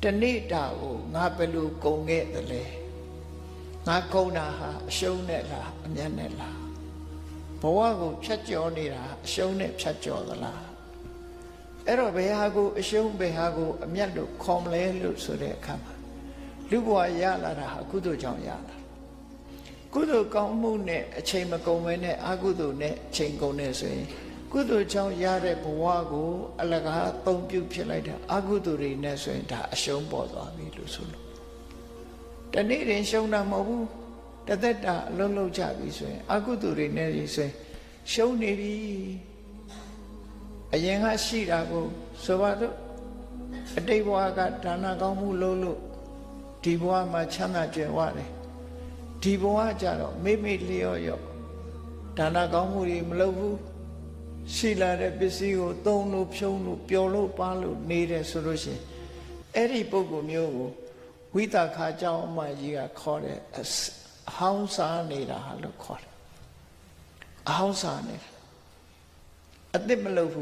တနေ့တာကိုငါဘယ်လိုကုန်ခဲ့သလဲငါကုန်တာဟာအရှုံးနဲ့လားအမြတ်နဲ့လားဘဝကိုဖြတ်ကျော်နေတာအရှုံးနဲ့ဖြတ်ကျော်သလားအဲ့တော့ဘယ်ဟာကိုအရှုံးဘယ်ဟာကိုအမြတ်လို့ခေါ်မလဲလို့ဆိုတဲ့အခါမှာလူဘဝရလာတာဟာကုသိုလ်ကြောင့်ရလာကုသိုလ်ကောင်းမှုနဲ့အချိန်မကုန်ဘဲနဲ့အကုသိုလ်နဲ့အချိန်ကုန်နေဆိုရင်ကုသိုလ်ကြောင့်ရတဲ့ဘဝကိုအလကားအသုံးပြုဖြစ်လိုက်တဲ့အကုသိုလ်တွေနဲ့ဆိုရင်ဒါအရှုံးပေါ်သွားပြီလို့ဆိုလို့တနေ့ရင်ရှုံးတာမဟုတ်ဘူးတသက်တာအလုံးလုံးကြပြီဆိုရင်အကုသိုလ်တွေနဲ့ဆိုရင်ရှုံးနေပြီအရင်ကရှိတာကိုဆိုပါတော့အတိတ်ဘဝကဒါနကောင်းမှုလုပ်လို့ဒီဘဝမှာချမ်းသာကြွယ်ဝတယ်ဒီဘဝကျတော့မိမိလျော့ရော့ဒါနကောင်းမှုတွေမလုပ်ဘူးရှိလာတဲ့ပစ္စည်းကိုသုံးလို့ဖြုံးလို့ပျော်လို့ပါလို့နေတယ်ဆိုလို့ရှိရင်အဲ့ဒီပုဂ္ဂိုလ်မျိုးကိုဝိသခာเจ้าအမကြီးကခေါ်တယ်အဟောင်းစားနေတာလို့ခေါ်တယ်အဟောင်းစားနေအစ်စ်မလုပ်ဘူး